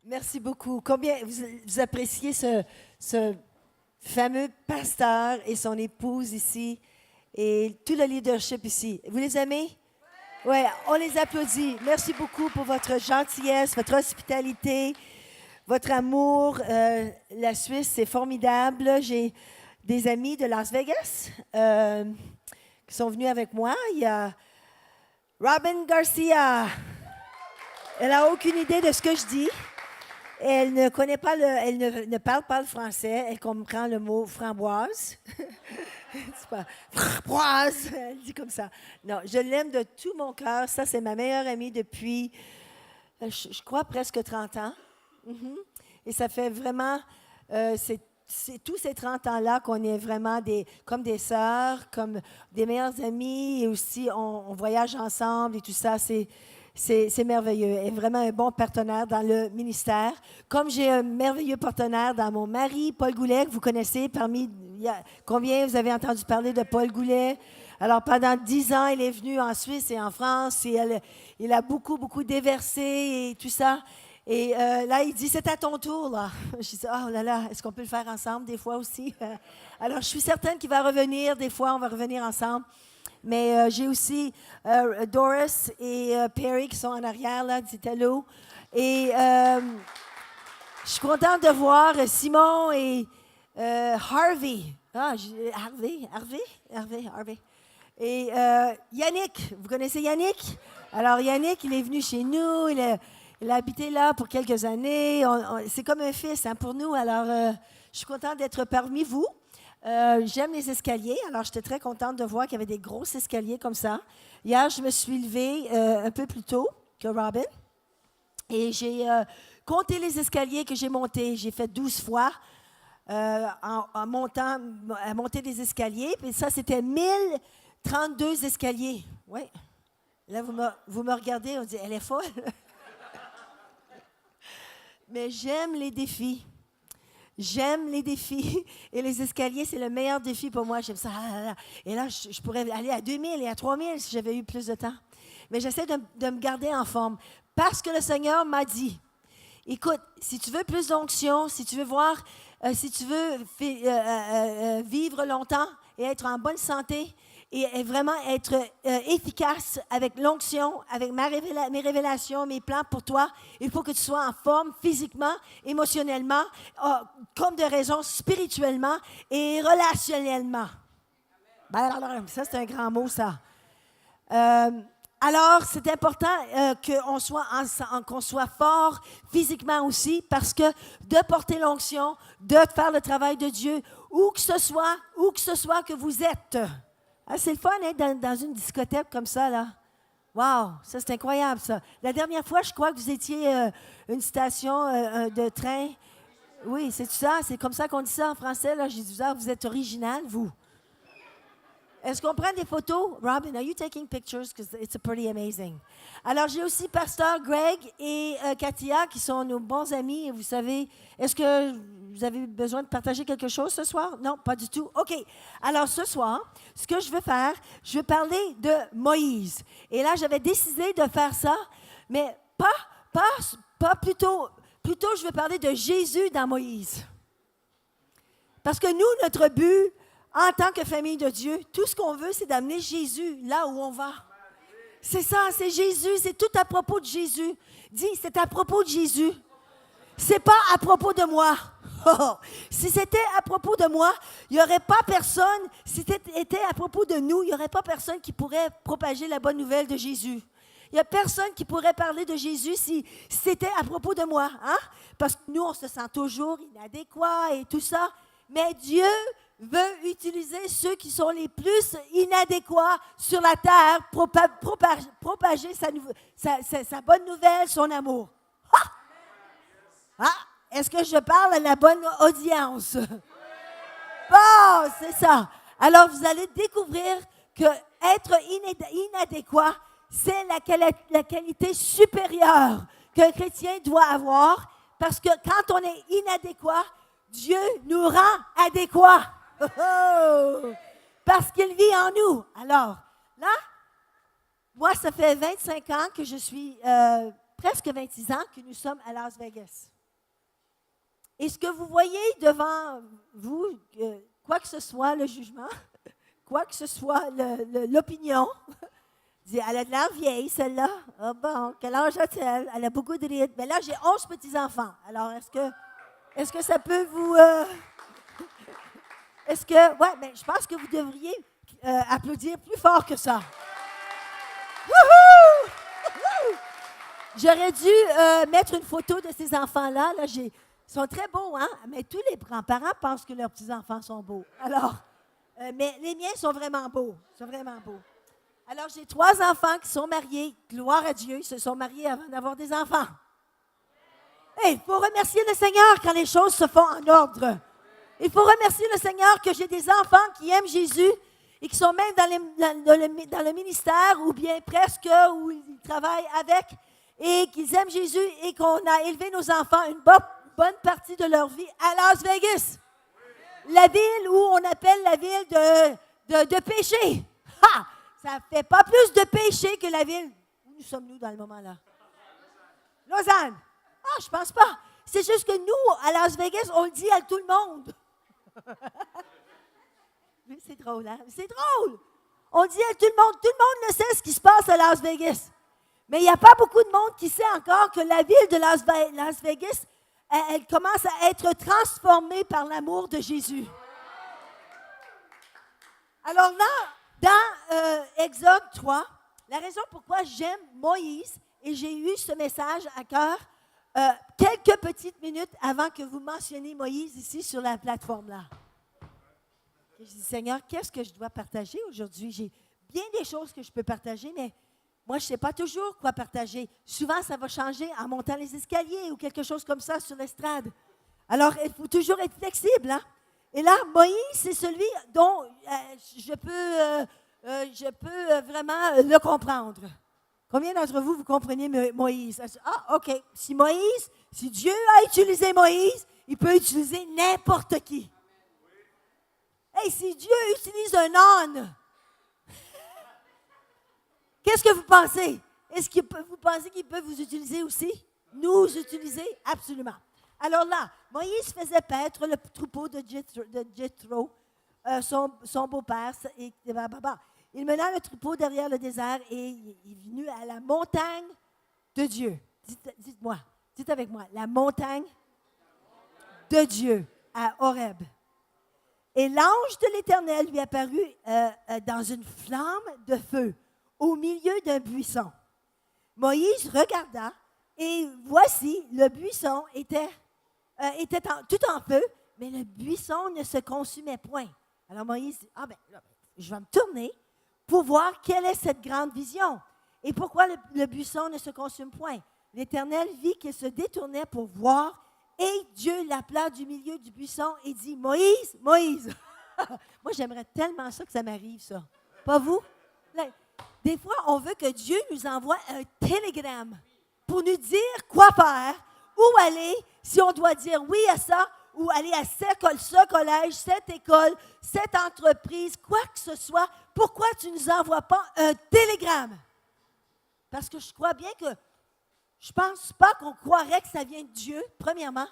Merci beaucoup. Combien vous appréciez ce fameux pasteur et son épouse ici et tout le leadership ici. Vous les aimez? Oui, on les applaudit. Merci beaucoup pour votre gentillesse, votre hospitalité, votre amour. La Suisse, c'est formidable. J'ai des amis de Las Vegas qui sont venus avec moi. Il y a Robin Garcia. Elle n'a aucune idée de ce que je dis. Elle ne connaît pas elle ne parle pas le français. Elle comprend le mot framboise. C'est pas framboise. Elle dit comme ça. Non, je l'aime de tout mon cœur. Ça, c'est ma meilleure amie depuis, je crois, presque 30 ans. Et ça fait vraiment, c'est tous ces 30 ans-là qu'on est vraiment comme des sœurs, comme des meilleures amies. Et aussi, on voyage ensemble et tout ça. C'est merveilleux. Elle est vraiment un bon partenaire dans le ministère. Comme j'ai un merveilleux partenaire dans mon mari, Paul Goulet, que vous connaissez combien vous avez entendu parler de Paul Goulet? Alors, pendant 10 ans, il est venu en Suisse et en France et il a beaucoup, beaucoup déversé et tout ça. Et là, il dit, c'est à ton tour, là. Je dis, oh là là, est-ce qu'on peut le faire ensemble des fois aussi? Alors, je suis certaine qu'il va revenir. Des fois, on va revenir ensemble. Mais j'ai aussi Doris et Perry qui sont en arrière, là, d'Italo. Et je suis contente de voir Simon et Harvey. Harvey. Et Yannick, vous connaissez Yannick? Alors, Yannick, il est venu chez nous. Il a habité là pour quelques années. C'est comme un fils pour nous. Alors, je suis contente d'être parmi vous. J'aime les escaliers, alors j'étais très contente de voir qu'il y avait des gros escaliers comme ça. Hier, je me suis levée un peu plus tôt que Robin et j'ai compté les escaliers que j'ai montés. J'ai fait 12 fois à monter des escaliers. Puis ça, c'était 1032 escaliers. Oui. Là, vous me regardez, on dit, elle est folle. Mais j'aime les défis. J'aime les défis et les escaliers, c'est le meilleur défi pour moi. J'aime ça. Et là, je pourrais aller à 2000 et à 3000 si j'avais eu plus de temps. Mais j'essaie de me garder en forme parce que le Seigneur m'a dit, écoute, si tu veux plus d'onction, si tu veux si tu veux vivre longtemps et être en bonne santé et vraiment être efficace avec l'onction, avec mes révélations, mes plans pour toi, il faut que tu sois en forme physiquement, émotionnellement, comme de raison spirituellement et relationnellement. Ça, c'est un grand mot, ça. Alors, c'est important qu'on soit fort physiquement aussi parce que de porter l'onction, de faire le travail de Dieu, où que ce soit que vous êtes. Ah, c'est le fun d'être dans une discothèque comme ça, là. Wow, ça, c'est incroyable, ça. La dernière fois, je crois que vous étiez une station de train. Oui, c'est ça? C'est comme ça qu'on dit ça en français, là. J'ai dit, vous êtes original, vous. Est-ce qu'on prend des photos? Robin, are you taking pictures? Because it's pretty amazing. Alors, j'ai aussi Pasteur Greg et Katia, qui sont nos bons amis. Et vous savez, est-ce que vous avez besoin de partager quelque chose ce soir? Non, pas du tout. OK. Alors, ce soir, ce que je veux faire, je veux parler de Moïse. Et là, j'avais décidé de faire ça, mais pas plutôt. Plutôt, je veux parler de Jésus dans Moïse. Parce que nous, notre but, en tant que famille de Dieu, tout ce qu'on veut, c'est d'amener Jésus là où on va. C'est ça, c'est Jésus, c'est tout à propos de Jésus. Dis, c'est à propos de Jésus. C'est pas à propos de moi. Si c'était à propos de moi, il n'y aurait pas personne, si c'était à propos de nous, il n'y aurait pas personne qui pourrait propager la bonne nouvelle de Jésus. Il n'y a personne qui pourrait parler de Jésus si c'était à propos de moi. Hein? Parce que nous, on se sent toujours inadéquats et tout ça. Mais Dieu veut utiliser ceux qui sont les plus inadéquats sur la terre pour propager sa bonne nouvelle, son amour. Est-ce que je parle à la bonne audience? Bon, c'est ça. Alors, vous allez découvrir que être inadéquat, c'est la qualité supérieure qu'un chrétien doit avoir, parce que quand on est inadéquat, Dieu nous rend adéquats. Parce qu'il vit en nous. Alors, là, moi, ça fait 25 ans que je suis, presque 26 ans que nous sommes à Las Vegas. Et ce que vous voyez devant vous, quoi que ce soit le jugement, quoi que ce soit l'opinion, elle a de l'air vieille, celle-là. Ah bon, quel âge a-t-elle? Elle a beaucoup de rides. Mais là, j'ai 11 petits-enfants. Alors, est-ce que ça peut vous... mais je pense que vous devriez applaudir plus fort que ça. Wouhou! J'aurais dû mettre une photo de ces enfants-là. Là, ils sont très beaux, hein? Mais tous les grands-parents pensent que leurs petits-enfants sont beaux. Alors, mais les miens sont vraiment beaux. Ils sont vraiment beaux. Alors, j'ai 3 enfants qui sont mariés. Gloire à Dieu, ils se sont mariés avant d'avoir des enfants. Il faut remercier le Seigneur quand les choses se font en ordre. Il faut remercier le Seigneur que j'ai des enfants qui aiment Jésus et qui sont même dans le ministère ou bien presque, où ils travaillent avec et qu'ils aiment Jésus et qu'on a élevé nos enfants une bonne partie de leur vie à Las Vegas. La ville où on appelle la ville de péché. Ha! Ça ne fait pas plus de péché que la ville. Où nous sommes-nous dans le moment-là? Lausanne. Ah, je pense pas. C'est juste que nous, à Las Vegas, on le dit à tout le monde. Mais c'est drôle, hein? C'est drôle. On dit à tout le monde le sait ce qui se passe à Las Vegas. Mais il n'y a pas beaucoup de monde qui sait encore que la ville de Las Vegas, elle commence à être transformée par l'amour de Jésus. Alors là, dans Exode 3, la raison pourquoi j'aime Moïse, et j'ai eu ce message à cœur quelques petites minutes avant que vous mentionniez Moïse ici sur la plateforme-là. Et je dis, Seigneur, qu'est-ce que je dois partager aujourd'hui? J'ai bien des choses que je peux partager, mais moi, je ne sais pas toujours quoi partager. Souvent, ça va changer en montant les escaliers ou quelque chose comme ça sur l'estrade. Alors, il faut toujours être flexible, hein? Et là, Moïse, c'est celui dont je peux vraiment le comprendre. Combien d'entre vous comprenez Moïse? Ah, OK. Si Dieu a utilisé Moïse, il peut utiliser n'importe qui. Hey, si Dieu utilise un âne, qu'est-ce que vous pensez? Est-ce que vous pensez qu'il peut vous utiliser aussi? Nous utiliser? Absolument. Alors là, Moïse faisait paître le troupeau de Jéthro, son beau-père. Il mena le troupeau derrière le désert et il est venu à la montagne de Dieu. Dites avec moi, la montagne de Dieu à Horeb. Et l'ange de l'Éternel lui apparut dans une flamme de feu au milieu d'un buisson. Moïse regarda et voici, le buisson était tout en feu, mais le buisson ne se consumait point. Alors Moïse dit, je vais me tourner pour voir quelle est cette grande vision et pourquoi le buisson ne se consume point. L'Éternel vit qu'il se détournait pour voir et Dieu l'appela du milieu du buisson et dit, Moïse, Moïse. Moi, j'aimerais tellement ça que ça m'arrive, ça. Pas vous? Des fois, on veut que Dieu nous envoie un télégramme pour nous dire quoi faire, où aller, si on doit dire oui à ça, ou aller à ce collège, cette école, cette entreprise, quoi que ce soit. Pourquoi tu ne nous envoies pas un télégramme? Parce que je crois bien que je ne pense pas qu'on croirait que ça vient de Dieu, premièrement.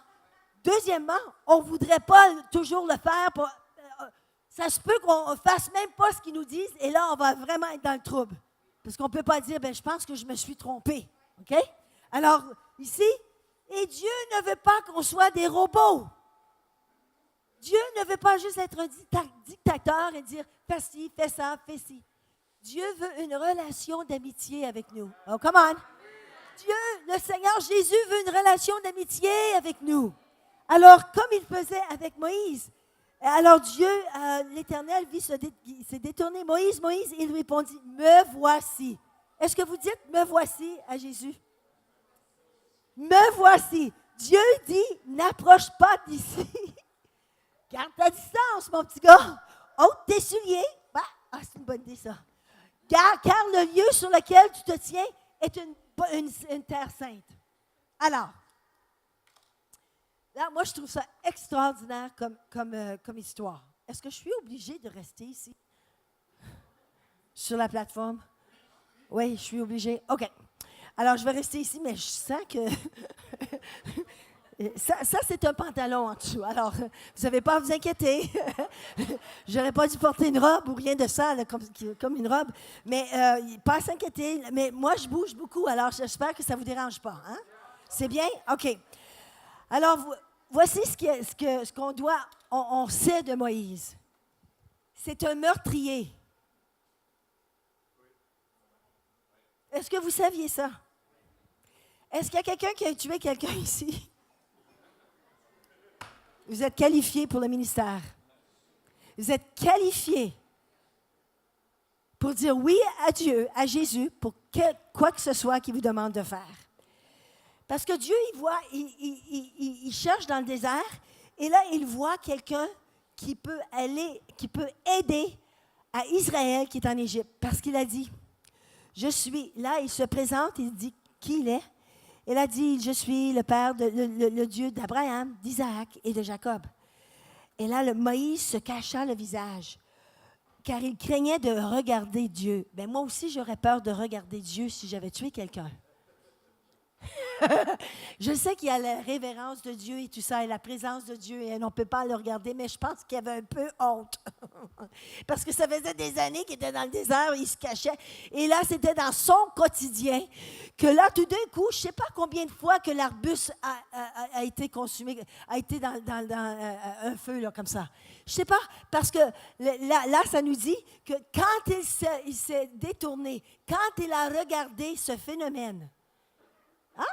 Deuxièmement, on ne voudrait pas toujours le faire. Ça se peut qu'on ne fasse même pas ce qu'ils nous disent et là, on va vraiment être dans le trouble. Parce qu'on ne peut pas dire, je pense que je me suis trompé. OK? Alors, ici, et Dieu ne veut pas qu'on soit des robots. Dieu ne veut pas juste être un dictateur et dire, fais ci, fais ça, fais ci. Dieu veut une relation d'amitié avec nous. Oh, come on! Dieu, le Seigneur Jésus veut une relation d'amitié avec nous. Alors, comme il faisait avec Moïse, alors Dieu, l'Éternel, s'est détourné. Moïse, Moïse, il lui répondit, me voici. Est-ce que vous dites, me voici à Jésus? Me voici. Dieu dit, n'approche pas d'ici. Garde ta distance, mon petit gars. Ôte tes souliers. C'est une bonne idée, ça. Car le lieu sur lequel tu te tiens est une terre sainte. Alors, là, moi, je trouve ça extraordinaire comme histoire. Est-ce que je suis obligée de rester ici? Sur la plateforme? Oui, je suis obligée. OK. Alors, je vais rester ici, mais je sens que Ça c'est un pantalon en dessous. Alors, vous n'avez pas à vous inquiéter. J'aurais pas dû porter une robe ou rien de ça, là, comme une robe. Mais pas à s'inquiéter. Mais moi, je bouge beaucoup, alors j'espère que ça ne vous dérange pas. Hein? C'est bien? OK. Alors, voici ce qu'on doit, on sait de Moïse. C'est un meurtrier. Est-ce que vous saviez ça? Est-ce qu'il y a quelqu'un qui a tué quelqu'un ici? Vous êtes qualifié pour le ministère. Vous êtes qualifié pour dire oui à Dieu, à Jésus, pour quoi que ce soit qu'il vous demande de faire. Parce que Dieu, il voit, il cherche dans le désert, et là, il voit quelqu'un qui peut aider à Israël qui est en Égypte. Parce qu'il a dit, je suis, là, il se présente, il dit qui il est. Il a dit, je suis le Père, le Dieu d'Abraham, d'Isaac et de Jacob. Et là, Moïse se cacha le visage, car il craignait de regarder Dieu. Bien, moi aussi, j'aurais peur de regarder Dieu si j'avais tué quelqu'un. Je sais qu'il y a la révérence de Dieu et tout ça, et la présence de Dieu, et on ne peut pas le regarder, mais je pense qu'il y avait un peu honte. Parce que ça faisait des années qu'il était dans le désert, il se cachait. Et là, c'était dans son quotidien que là, tout d'un coup, je ne sais pas combien de fois que l'arbuste a été consumé, a été dans un feu, là, comme ça. Je ne sais pas, parce que là, ça nous dit que quand il s'est détourné, quand il a regardé ce phénomène, hein?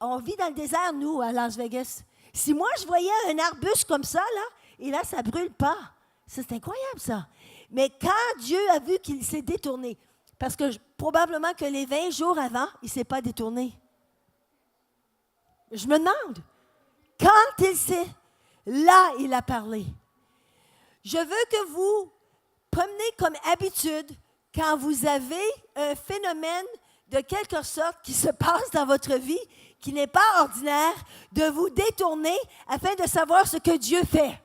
On vit dans le désert, nous, à Las Vegas. Si moi, je voyais un arbuste comme ça, là, et là, ça ne brûle pas. Ça, c'est incroyable, ça. Mais quand Dieu a vu qu'il s'est détourné, parce que probablement que les 20 jours avant, il ne s'est pas détourné. Je me demande, quand là, il a parlé. Je veux que vous preniez comme habitude, quand vous avez un phénomène de quelque sorte qui se passe dans votre vie, qui n'est pas ordinaire, de vous détourner afin de savoir ce que Dieu fait.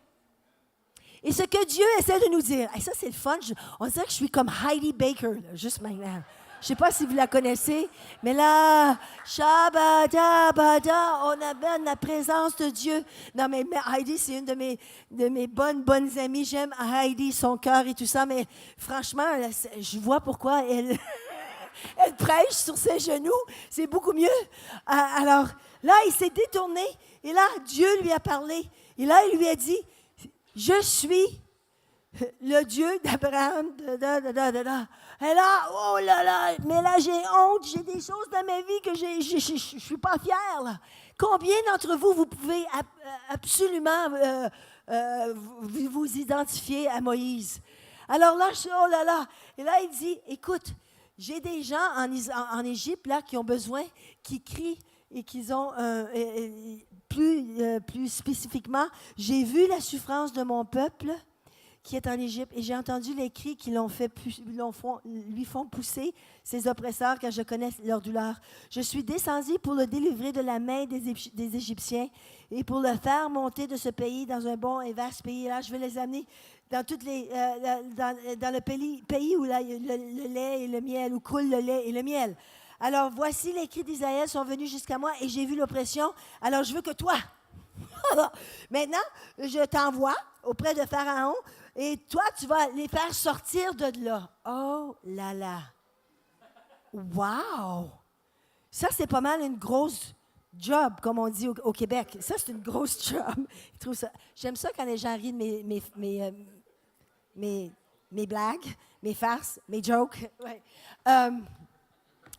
Et ce que Dieu essaie de nous dire. Et ça, c'est le fun. On dirait que je suis comme Heidi Baker, là, juste maintenant. Je ne sais pas si vous la connaissez, mais là, Shabada, on a la présence de Dieu. Non, mais Heidi, c'est une de mes bonnes amies. J'aime Heidi, son cœur et tout ça, mais franchement, je vois pourquoi elle... Elle prêche sur ses genoux, c'est beaucoup mieux. Alors, là, il s'est détourné, et là, Dieu lui a parlé. Et là, il lui a dit, je suis le Dieu d'Abraham. Et là, oh là là, mais là, j'ai honte, j'ai des choses dans ma vie que je ne suis pas fière. Là. Combien d'entre vous, vous pouvez absolument vous identifier à Moïse? Alors là, oh là là, et là, il dit, écoute, j'ai des gens en Égypte là, qui ont besoin, qui crient et qui ont, plus spécifiquement, j'ai vu la souffrance de mon peuple qui est en Égypte et j'ai entendu les cris qui lui font pousser ses oppresseurs car je connais leur douleur. Je suis descendu pour le délivrer de la main des Égyptiens et pour le faire monter de ce pays dans un bon et vaste pays. Là, je vais les amener dans dans le pays où là, il y a le lait et le miel, où coule le lait et le miel. Alors, voici les cris d'Israël sont venus jusqu'à moi et j'ai vu l'oppression. Alors, je veux que toi, maintenant, je t'envoie auprès de Pharaon et toi, tu vas les faire sortir de là. Oh là là! Wow! Ça, c'est pas mal une grosse job, comme on dit au Québec. Ça, c'est une grosse job. J'aime ça quand les gens rient de mes blagues, mes farces, mes jokes. Ouais.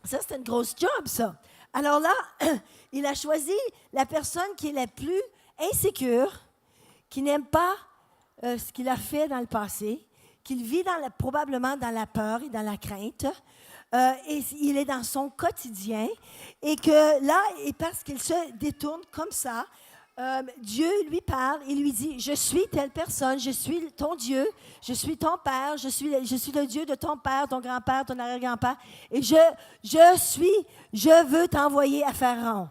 Ça, c'est une grosse job, ça. Alors là, il a choisi la personne qui est la plus insécure, qui n'aime pas ce qu'il a fait dans le passé, qu'il vit probablement dans la peur et dans la crainte. Et il est dans son quotidien. Et que là, et parce qu'il se détourne comme ça, Dieu lui parle et lui dit, je suis telle personne, je suis ton Dieu, je suis ton Père, je suis le Dieu de ton Père, ton grand-père, ton arrière-grand-père, et je veux t'envoyer à Pharaon.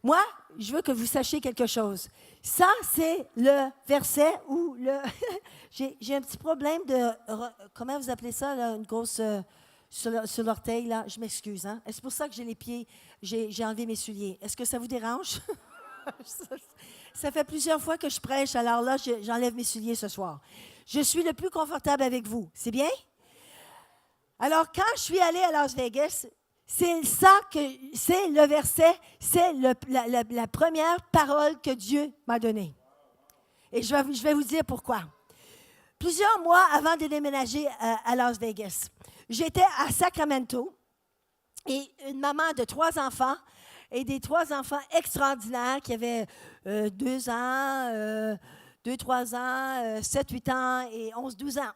Moi, je veux que vous sachiez quelque chose. Ça, c'est le verset où j'ai un petit problème de, comment vous appelez ça, là, une grosse, sur l'orteil, là, je m'excuse, hein? C'est pour ça que j'ai les pieds, j'ai enlevé mes souliers. Est-ce que ça vous dérange? Ça fait plusieurs fois que je prêche, alors là, j'enlève mes souliers ce soir. Je suis le plus confortable avec vous. C'est bien? Alors, quand je suis allée à Las Vegas, c'est le verset, c'est la première parole que Dieu m'a donnée. Et je vais vous dire pourquoi. Plusieurs mois avant de déménager à Las Vegas, j'étais à Sacramento et une maman de 3 enfants et des 3 enfants extraordinaires qui avaient 2 ans, 3 ans, 7, 8 ans et 11, 12 ans.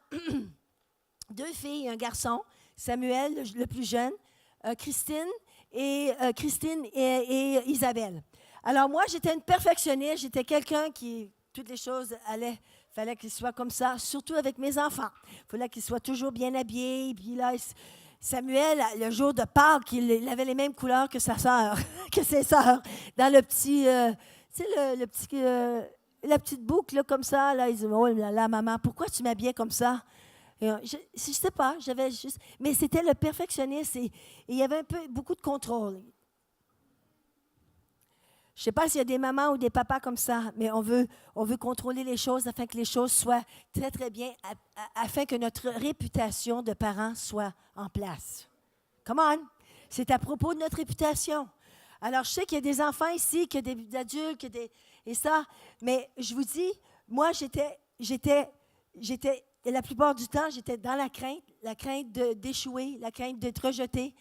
2 filles et un garçon, Samuel, le plus jeune, Christine et Isabelle. Alors moi, j'étais une perfectionniste, j'étais quelqu'un qui, toutes les choses fallait qu'ils soient comme ça, surtout avec mes enfants. Il fallait qu'ils soient toujours bien habillés. Puis là, Samuel, le jour de Pâques, il avait les mêmes couleurs que sa sœur, que ses sœurs, dans le petit, tu sais, la petite boucle là, comme ça. Là, il dit, oh là là, maman, pourquoi tu m'habillais comme ça? Et je ne sais pas, mais c'était le perfectionniste et il y avait beaucoup de contrôle. Je ne sais pas s'il y a des mamans ou des papas comme ça, mais on veut contrôler les choses afin que les choses soient très, très bien, afin que notre réputation de parents soit en place. Come on! C'est à propos de notre réputation. Alors, je sais qu'il y a des enfants ici, qu'il y a des adultes, et ça, mais je vous dis, moi, la plupart du temps, j'étais dans la crainte d'échouer, la crainte d'être rejetée.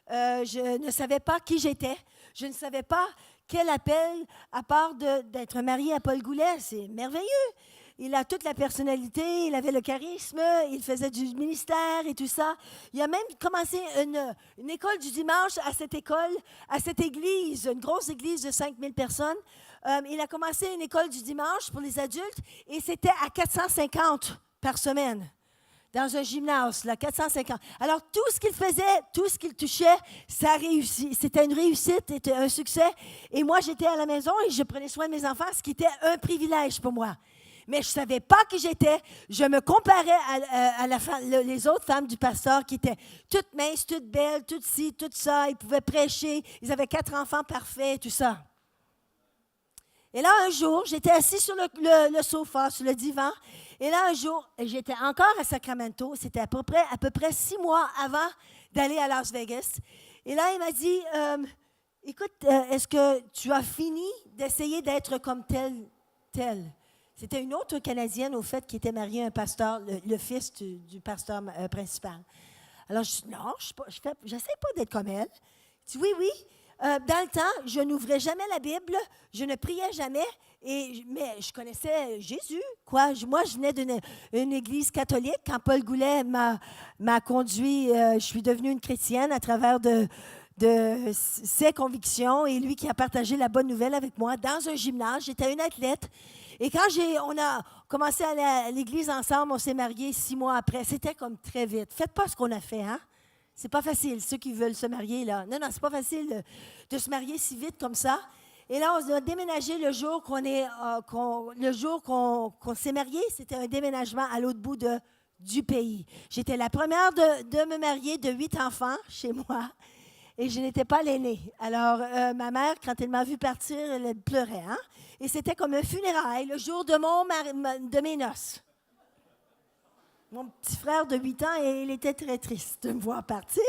Je ne savais pas qui j'étais. Je ne savais pas quel appel, à part d'être marié à Paul Goulet. C'est merveilleux. Il a toute la personnalité, il avait le charisme, il faisait du ministère et tout ça. Il a même commencé une école du dimanche à cette église, une grosse église de 5000 personnes. Il a commencé une école du dimanche pour les adultes et c'était à 450 par semaine. Dans un gymnase, là, 450. Alors, tout ce qu'il faisait, tout ce qu'il touchait, ça a réussi. C'était une réussite, c'était un succès. Et moi, j'étais à la maison et je prenais soin de mes enfants, ce qui était un privilège pour moi. Mais je ne savais pas qui j'étais. Je me comparais les autres femmes du pasteur qui étaient toutes minces, toutes belles, toutes ci, toutes ça. Ils pouvaient prêcher. Ils avaient 4 enfants parfaits, tout ça. Et là, un jour, j'étais assis sur le sofa, sur le divan. Et là, un jour, j'étais encore à Sacramento. C'était à peu près 6 mois avant d'aller à Las Vegas. Et là, il m'a dit, écoute, est-ce que tu as fini d'essayer d'être comme tel? C'était une autre Canadienne, au fait, qui était mariée à un pasteur, le fils du pasteur principal. Alors, je dis, non, je n'essaie pas d'être comme elle. Il dit, oui. Dans le temps, je n'ouvrais jamais la Bible, je ne priais jamais, mais je connaissais Jésus. Moi, je venais d'une église catholique. Quand Paul Goulet m'a conduit, je suis devenue une chrétienne à travers de ses convictions et lui qui a partagé la bonne nouvelle avec moi dans un gymnase. J'étais une athlète. Et quand on a commencé à aller à l'église ensemble, on s'est mariés 6 mois après. C'était comme très vite. Faites pas ce qu'on a fait, hein? C'est pas facile, ceux qui veulent se marier, là. Non, c'est pas facile de se marier si vite comme ça. Et là, on a déménagé le jour qu'on s'est mariés. C'était un déménagement à l'autre bout du pays. J'étais la première de me marier de 8 enfants chez moi. Et je n'étais pas l'aînée. Alors, ma mère, quand elle m'a vu partir, elle pleurait. Hein? Et c'était comme un funérail, le jour de mes noces. Mon petit frère de 8 ans, et il était très triste de me voir partir.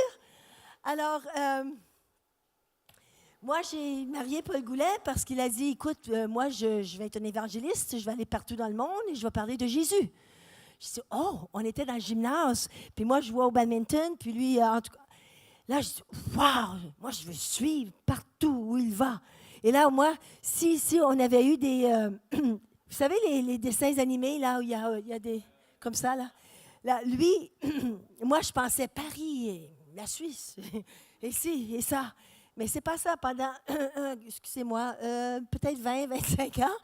Alors, moi, j'ai marié Paul Goulet parce qu'il a dit, écoute, moi, je vais être un évangéliste, je vais aller partout dans le monde et je vais parler de Jésus. Je dis, oh, on était dans le gymnase, puis moi, je jouais au badminton, puis lui, en tout cas, là, je dis, wow, moi, je veux suivre partout où il va. Et là, moi, si on avait eu des, vous savez, les dessins animés, là, où il y a des, comme ça, là. Là, lui, moi, je pensais Paris, et la Suisse, et ci, et ça. Mais c'est pas ça. Pendant, excusez-moi, peut-être 20, 25 ans,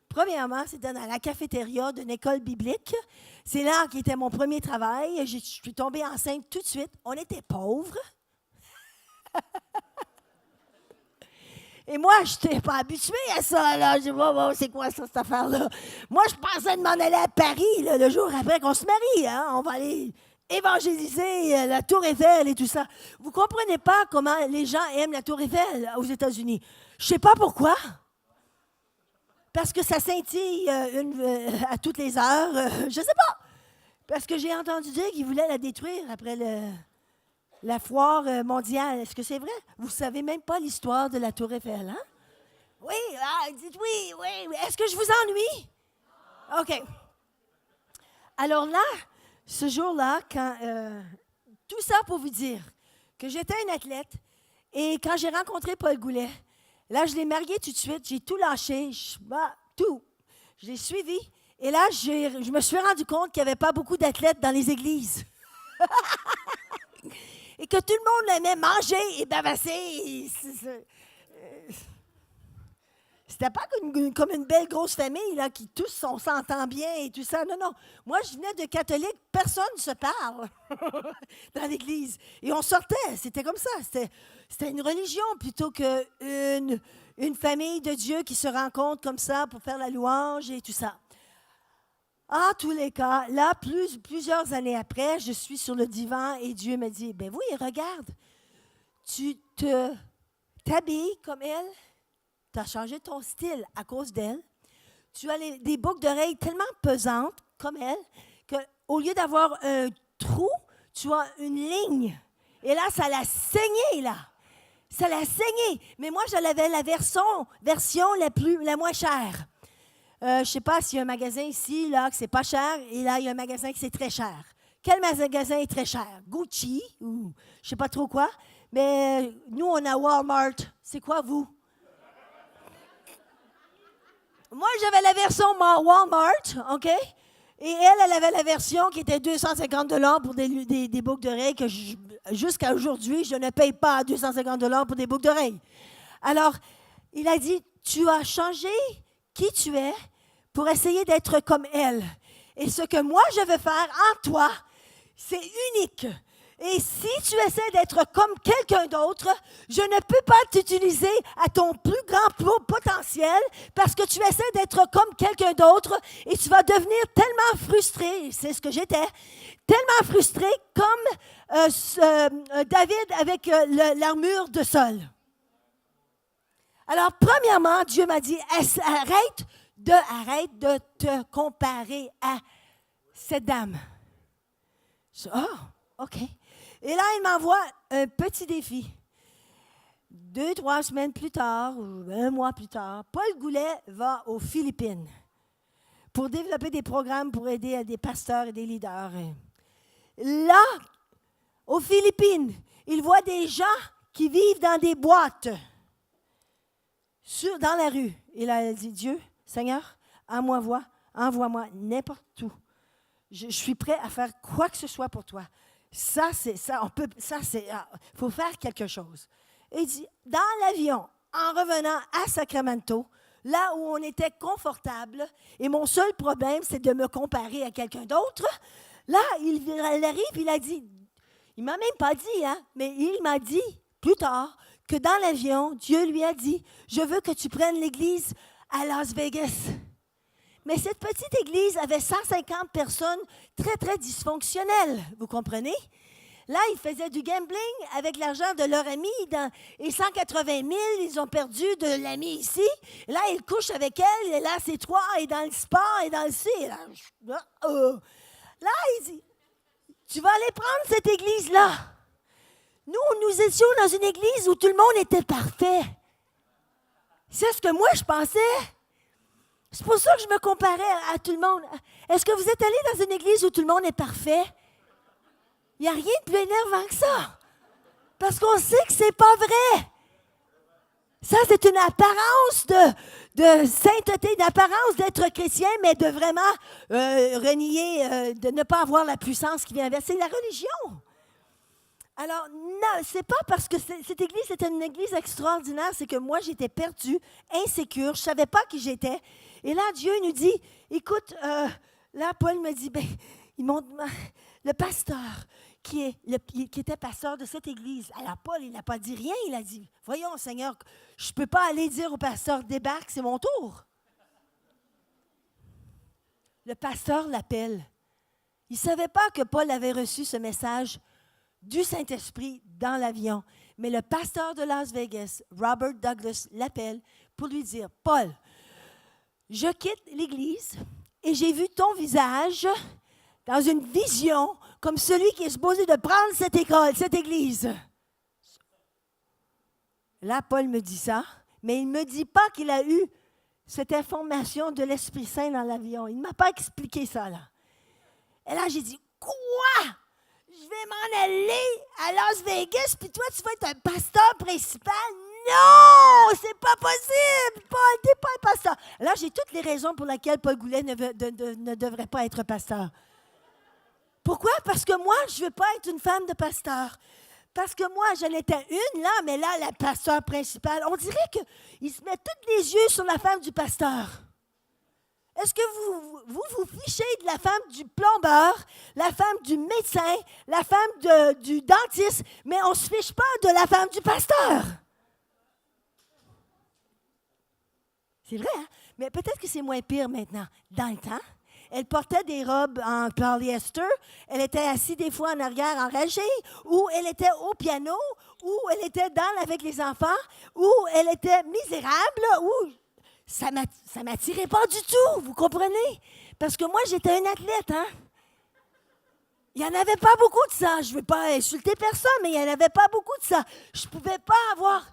premièrement, c'était dans la cafétéria d'une école biblique. C'est là qui était mon premier travail. Je suis tombée enceinte tout de suite. On était pauvres. Et moi, je n'étais pas habituée à ça. Là. Je dis, wow, c'est quoi ça, cette affaire-là? Moi, je pensais de m'en aller à Paris là, le jour après qu'on se marie. Hein? On va aller évangéliser la Tour Eiffel et tout ça. Vous ne comprenez pas comment les gens aiment la Tour Eiffel aux États-Unis. Je ne sais pas pourquoi. parce que ça scintille à toutes les heures. Je ne sais pas. Parce que j'ai entendu dire qu'ils voulaient la détruire après la foire mondiale. Est-ce que c'est vrai? Vous ne savez même pas l'histoire de la Tour Eiffel, hein? Oui, dites oui, oui, oui. Est-ce que je vous ennuie? OK. Alors là, ce jour-là, quand tout ça pour vous dire que j'étais une athlète et quand j'ai rencontré Paul Goulet, là, je l'ai marié tout de suite, j'ai tout lâché, tout. Je l'ai suivi et là, je me suis rendu compte qu'il n'y avait pas beaucoup d'athlètes dans les églises. Et que tout le monde aimait manger et bavasser. C'était pas comme une belle grosse famille là, qui tous on s'entend bien et tout ça. Non, non. Moi, je venais de catholique, personne ne se parle dans l'Église. Et on sortait, c'était comme ça. C'était une religion plutôt qu'une famille de Dieu qui se rencontre comme ça pour faire la louange et tout ça. En tous les cas, là, plusieurs années après, je suis sur le divan et Dieu me dit, ben oui, regarde, tu t'habilles comme elle. Tu as changé ton style à cause d'elle. Tu as des boucles d'oreilles tellement pesantes comme elle qu'au lieu d'avoir un trou, tu as une ligne. Et là, ça l'a saigné, là. Ça l'a saigné. Mais moi, j'avais la version la moins chère. Je ne sais pas s'il y a un magasin ici, là, que c'est pas cher, et là, il y a un magasin qui c'est très cher. Quel magasin est très cher? Gucci ou je ne sais pas trop quoi. Mais nous, on a Walmart. C'est quoi, vous? Moi, j'avais la version Walmart, OK? Et elle avait la version qui était 250 $ pour des boucles d'oreilles que jusqu'à aujourd'hui, je ne paye pas 250 $ pour des boucles d'oreilles. Alors, il a dit, tu as changé qui tu es pour essayer d'être comme elle. Et ce que moi, je veux faire en toi, c'est unique. Et si tu essaies d'être comme quelqu'un d'autre, je ne peux pas t'utiliser à ton plus grand potentiel parce que tu essaies d'être comme quelqu'un d'autre et tu vas devenir tellement frustré, c'est ce que j'étais, tellement frustré comme David avec l'armure de Saul. Alors, premièrement, Dieu m'a dit, arrête de te comparer à cette dame. Je dis, OK. Et là, il m'envoie un petit défi. 2-3 semaines plus tard, ou un mois plus tard, Paul Goulet va aux Philippines pour développer des programmes pour aider à des pasteurs et des leaders. Là, aux Philippines, il voit des gens qui vivent dans des boîtes dans la rue. Et là, il dit, Dieu, Seigneur, envoie-moi n'importe où. Je suis prêt à faire quoi que ce soit pour toi. Faut faire quelque chose. Et il dit, dans l'avion, en revenant à Sacramento, là où on était confortable, et mon seul problème, c'est de me comparer à quelqu'un d'autre, là, il arrive, il a dit, il ne m'a même pas dit, hein, mais il m'a dit plus tard que dans l'avion, Dieu lui a dit, je veux que tu prennes l'église à Las Vegas. Mais cette petite église avait 150 personnes très, très dysfonctionnelles, vous comprenez? Là, ils faisaient du gambling avec l'argent de leur ami et 180 000, ils ont perdu de l'ami ici. Là, ils couchent avec elle et là, c'est toi, et dans le spa, et dans le ci. Là, il dit, tu vas aller prendre cette église-là. Nous étions dans une église où tout le monde était parfait. C'est ce que moi, je pensais. C'est pour ça que je me comparais à tout le monde. Est-ce que vous êtes allé dans une église où tout le monde est parfait? Il n'y a rien de plus énervant que ça. Parce qu'on sait que ce n'est pas vrai. Ça, c'est une apparence de sainteté, une apparence d'être chrétien, mais de vraiment renier, de ne pas avoir la puissance qui vient avec. C'est la religion. Alors, non, c'est pas parce que cette église était une église extraordinaire, c'est que moi, j'étais perdue, insécure, je ne savais pas qui j'étais. Et là, Dieu nous dit, écoute, là, Paul me dit, le pasteur qui était pasteur de cette église. Alors, Paul, il n'a pas dit rien, il a dit, voyons, Seigneur, je ne peux pas aller dire au pasteur, débarque, c'est mon tour. Le pasteur l'appelle. Il ne savait pas que Paul avait reçu ce message du Saint-Esprit dans l'avion. Mais le pasteur de Las Vegas, Robert Douglas, l'appelle pour lui dire, Paul, je quitte l'Église et j'ai vu ton visage dans une vision comme celui qui est supposé de prendre cette école, cette Église. » Là, Paul me dit ça, mais il ne me dit pas qu'il a eu cette information de l'Esprit Saint dans l'avion. Il ne m'a pas expliqué ça, là. Et là, j'ai dit, quoi? Je vais m'en aller à Las Vegas, puis toi, tu vas être un pasteur principal? Non, c'est pas possible. Paul, tu n'es pas un pasteur. Là, j'ai toutes les raisons pour lesquelles Paul Goulet ne devrait pas être pasteur. Pourquoi? Parce que moi, je ne veux pas être une femme de pasteur. Parce que moi, j'en étais une, là, mais là, la pasteur principale, on dirait qu'il se met tous les yeux sur la femme du pasteur. Est-ce que vous fichez de la femme du plombeur, la femme du médecin, la femme du dentiste, mais on ne se fiche pas de la femme du pasteur? C'est vrai, hein? Mais peut-être que c'est moins pire maintenant. Dans le temps, elle portait des robes en polyester, elle était assise des fois en arrière enragée, ou elle était au piano, ou elle était avec les enfants, ou elle était misérable, ou... Ça ne m'attirait pas du tout, vous comprenez? Parce que moi, j'étais un athlète, hein? Il n'y en avait pas beaucoup de ça. Je ne veux pas insulter personne, mais il n'y en avait pas beaucoup de ça. Je ne pouvais pas avoir...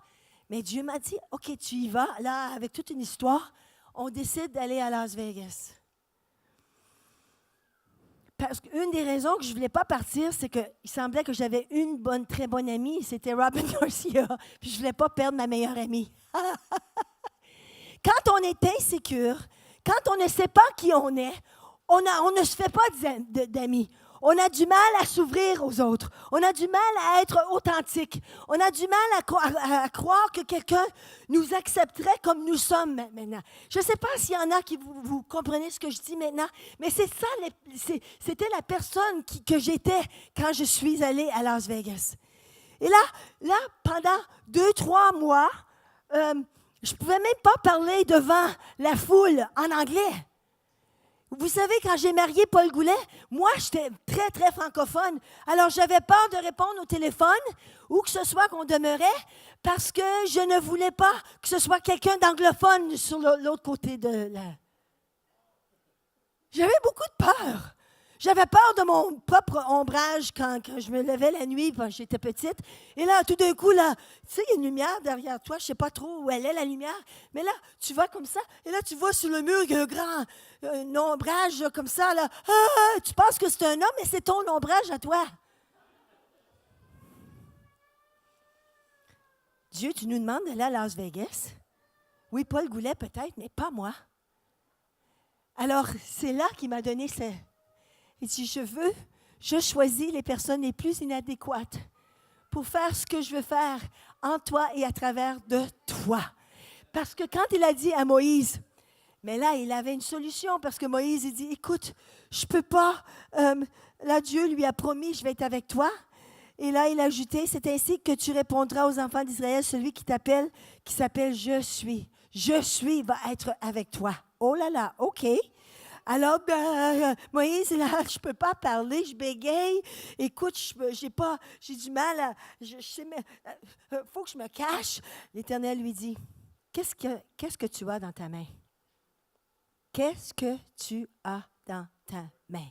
Mais Dieu m'a dit, OK, tu y vas. Là, avec toute une histoire, on décide d'aller à Las Vegas. Parce qu'une des raisons que je ne voulais pas partir, c'est qu'il semblait que j'avais une très bonne amie, c'était Robin Garcia. Puis je ne voulais pas perdre ma meilleure amie. Quand on est insécure, quand on ne sait pas qui on est, on ne se fait pas d'amis. On a du mal à s'ouvrir aux autres. On a du mal à être authentique. On a du mal à croire que quelqu'un nous accepterait comme nous sommes maintenant. Je ne sais pas s'il y en a qui vous comprenez ce que je dis maintenant, mais c'est ça, c'était la personne que j'étais quand je suis allée à Las Vegas. Et là pendant 2-3 mois, je ne pouvais même pas parler devant la foule en anglais. Vous savez, quand j'ai marié Paul Goulet, moi, j'étais très, très francophone. Alors, j'avais peur de répondre au téléphone ou que ce soit qu'on demeurait parce que je ne voulais pas que ce soit quelqu'un d'anglophone sur l'autre côté de la... J'avais beaucoup de peur. J'avais peur de mon propre ombrage quand je me levais la nuit, quand j'étais petite. Et là, tout d'un coup, là, tu sais, il y a une lumière derrière toi. Je ne sais pas trop où elle est, la lumière. Mais là, tu vas comme ça. Et là, tu vois sur le mur, il y a un grand ombrage comme ça. Là. Ah, tu penses que c'est un homme, mais c'est ton ombrage à toi. Dieu, tu nous demandes d'aller à Las Vegas? Oui, Paul Goulet peut-être, mais pas moi. Alors, c'est là qu'il m'a donné ce... Il dit, je choisis les personnes les plus inadéquates pour faire ce que je veux faire en toi et à travers de toi. Parce que quand il a dit à Moïse, mais là, il avait une solution, parce que Moïse, il dit, écoute, je ne peux pas, là, Dieu lui a promis, je vais être avec toi. Et là, il a ajouté, c'est ainsi que tu répondras aux enfants d'Israël, celui qui t'appelle, qui s'appelle Je suis va être avec toi. Oh là là, OK. Alors, Moïse, là, je ne peux pas parler, je bégaye. Écoute, j'ai du mal faut que je me cache. L'Éternel lui dit, qu'est-ce que tu as dans ta main? Qu'est-ce que tu as dans ta main?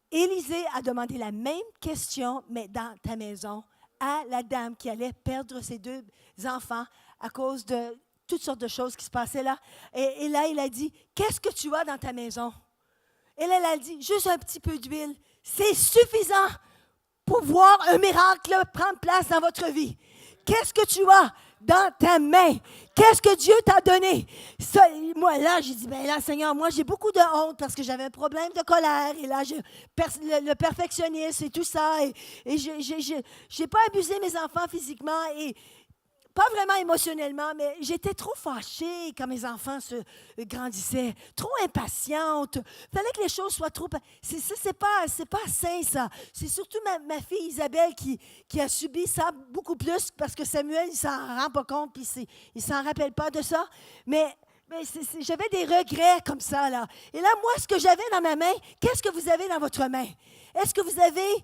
Élisée a demandé la même question, mais dans ta maison, à la dame qui allait perdre ses 2 enfants à cause de toutes sortes de choses qui se passaient là. Et là, il a dit, qu'est-ce que tu as dans ta maison? Et là, elle a dit, juste un petit peu d'huile. C'est suffisant pour voir un miracle prendre place dans votre vie. Qu'est-ce que tu as dans ta main? Qu'est-ce que Dieu t'a donné? Ça, moi, là, j'ai dit, bien là, Seigneur, moi, j'ai beaucoup de honte parce que j'avais un problème de colère. Et là, le perfectionnisme et tout ça. Et je n'ai pas abusé mes enfants physiquement et pas vraiment émotionnellement, mais j'étais trop fâchée quand mes enfants se grandissaient, trop impatiente. Il fallait que les choses soient trop... C'est pas sain, ça. C'est surtout ma fille Isabelle qui a subi ça beaucoup plus parce que Samuel, il s'en rend pas compte, puis il s'en rappelle pas de ça. Mais mais j'avais des regrets comme ça, là. Et là, moi, ce que j'avais dans ma main, qu'est-ce que vous avez dans votre main? Est-ce que vous avez,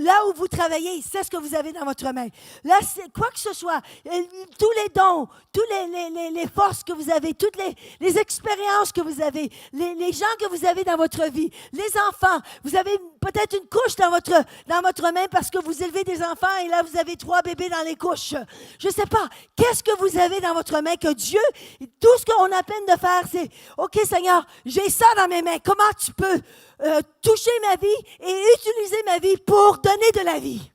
là où vous travaillez, c'est ce que vous avez dans votre main? Là, c'est quoi que ce soit, tous les dons, toutes les forces que vous avez, toutes les expériences que vous avez, les gens que vous avez dans votre vie, les enfants, vous avez peut-être une couche dans votre main parce que vous élevez des enfants et là, vous avez 3 bébés dans les couches. Je ne sais pas, qu'est-ce que vous avez dans votre main que Dieu, tout ce qu'on a peine de faire, c'est, OK Seigneur, j'ai ça dans mes mains, comment tu peux toucher ma vie et utiliser ma vie pour donner de la vie.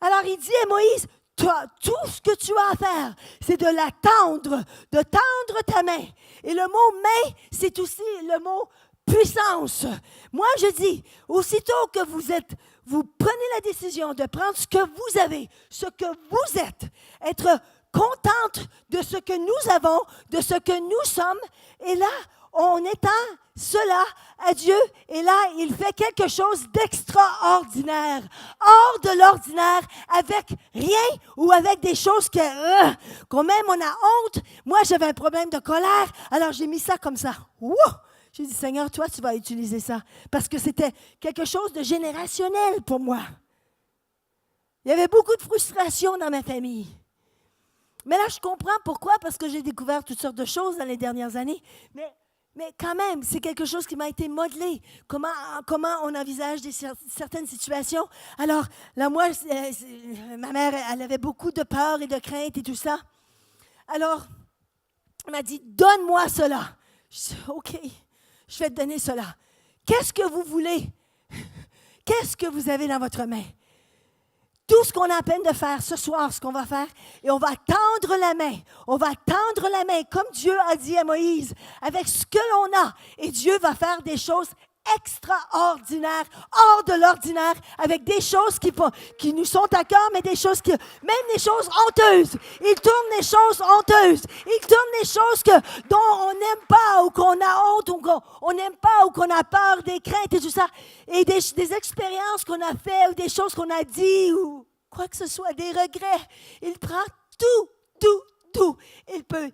Alors il dit à Moïse, toi, tout ce que tu as à faire, c'est de la tendre, de tendre ta main. Et le mot main, c'est aussi le mot puissance. Moi, je dis, aussitôt que vous prenez la décision de prendre ce que vous avez, ce que vous êtes, être contente de ce que nous avons, de ce que nous sommes, et là, on étend cela à Dieu, et là, il fait quelque chose d'extraordinaire, hors de l'ordinaire, avec rien ou avec des choses qu'on même on a honte. Moi, j'avais un problème de colère, alors j'ai mis ça comme ça. Wouh! J'ai dit, Seigneur, toi, tu vas utiliser ça, parce que c'était quelque chose de générationnel pour moi. Il y avait beaucoup de frustration dans ma famille. Mais là, je comprends pourquoi, parce que j'ai découvert toutes sortes de choses dans les dernières années, mais quand même, c'est quelque chose qui m'a été modelé. Comment on envisage certaines situations. Alors, là, moi, ma mère, elle avait beaucoup de peur et de crainte et tout ça. Alors, elle m'a dit, donne-moi cela. Je dis, OK, je vais te donner cela. Qu'est-ce que vous voulez? Qu'est-ce que vous avez dans votre main? Tout ce qu'on a à peine de faire ce soir, ce qu'on va faire, et on va tendre la main. On va tendre la main, comme Dieu a dit à Moïse, avec ce que l'on a. Et Dieu va faire des choses extraordinaires, hors de l'ordinaire, avec des choses qui nous sont à cœur, mais des choses même des choses honteuses. Il tourne les choses honteuses. Il tourne les choses dont on n'aime pas, ou qu'on a honte, ou qu'on n'aime pas, ou qu'on a peur, des craintes et tout ça. Et des expériences qu'on a faites, ou des choses qu'on a dit, ou quoi que ce soit, des regrets. Il prend tout. Il peut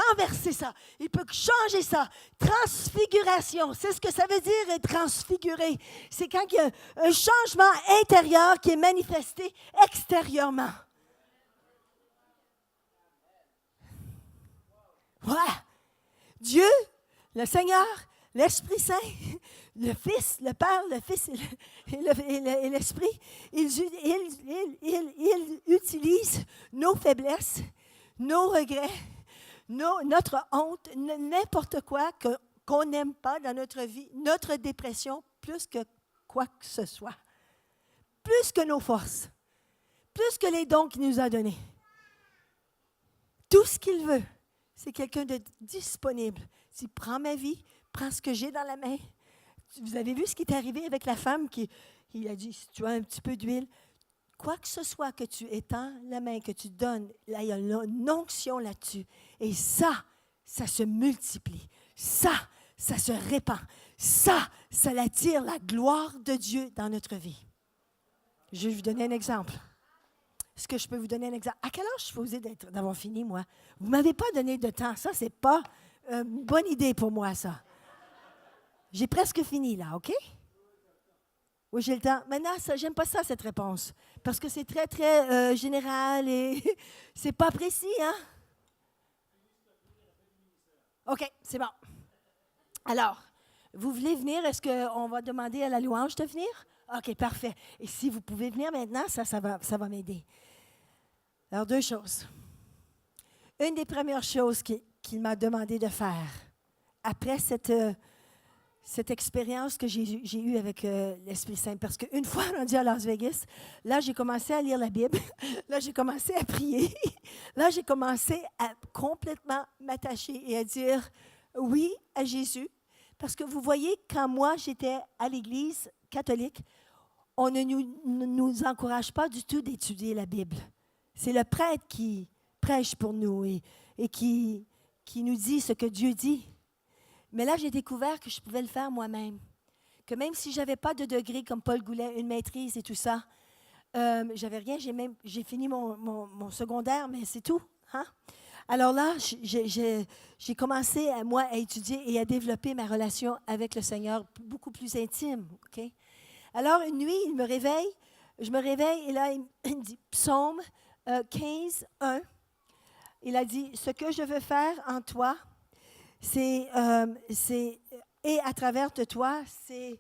renverser ça. Il peut changer ça. Transfiguration, c'est ce que ça veut dire être transfiguré. C'est quand il y a un changement intérieur qui est manifesté extérieurement. Voilà. Dieu, le Seigneur, l'Esprit Saint, le Fils, le Père, le Fils et l'Esprit, il utilise nos faiblesses, nos regrets, notre honte, n'importe quoi qu'on n'aime pas dans notre vie, notre dépression, plus que quoi que ce soit, plus que nos forces, plus que les dons qu'il nous a donnés. Tout ce qu'il veut, c'est quelqu'un de disponible. Il prend ma vie, prends ce que j'ai dans la main. Vous avez vu ce qui est arrivé avec la femme il a dit, si tu as un petit peu d'huile, quoi que ce soit que tu étends la main, que tu donnes, là, il y a une onction là-dessus. Et ça se multiplie. Ça se répand. Ça attire la gloire de Dieu dans notre vie. Je vais vous donner un exemple. Est-ce que je peux vous donner un exemple? À quel âge je suis supposée d'avoir fini, moi? Vous ne m'avez pas donné de temps. Ça, ce n'est pas une bonne idée pour moi, ça. J'ai presque fini, là, OK? Oui, j'ai le temps. Maintenant, j'aime pas ça, cette réponse. Parce que c'est très, très général et c'est pas précis, hein? OK, c'est bon. Alors, vous voulez venir? Est-ce qu'on va demander à la louange de venir? OK, parfait. Et si vous pouvez venir maintenant, ça va m'aider. Alors, 2 choses. Une des premières choses qu'il m'a demandé de faire, après cette expérience que j'ai eue avec l'Esprit Saint, parce qu'une fois rendu à Las Vegas, là, j'ai commencé à lire la Bible, là, j'ai commencé à prier, là, j'ai commencé à complètement m'attacher et à dire oui à Jésus, parce que vous voyez, quand moi, j'étais à l'Église catholique, on ne nous encourage pas du tout d'étudier la Bible. C'est le prêtre qui prêche pour nous et qui nous dit ce que Dieu dit. Mais là, j'ai découvert que je pouvais le faire moi-même. Que même si je n'avais pas de degré comme Paul Goulet, une maîtrise et tout ça, j'avais rien, j'ai fini mon secondaire, mais c'est tout. Hein? Alors là, j'ai commencé, moi, à étudier et à développer ma relation avec le Seigneur beaucoup plus intime. OK? Alors, une nuit, je me réveille et là, il me dit, Psaume 15, 1, il a dit, ce que je veux faire en toi, et à travers de toi, c'est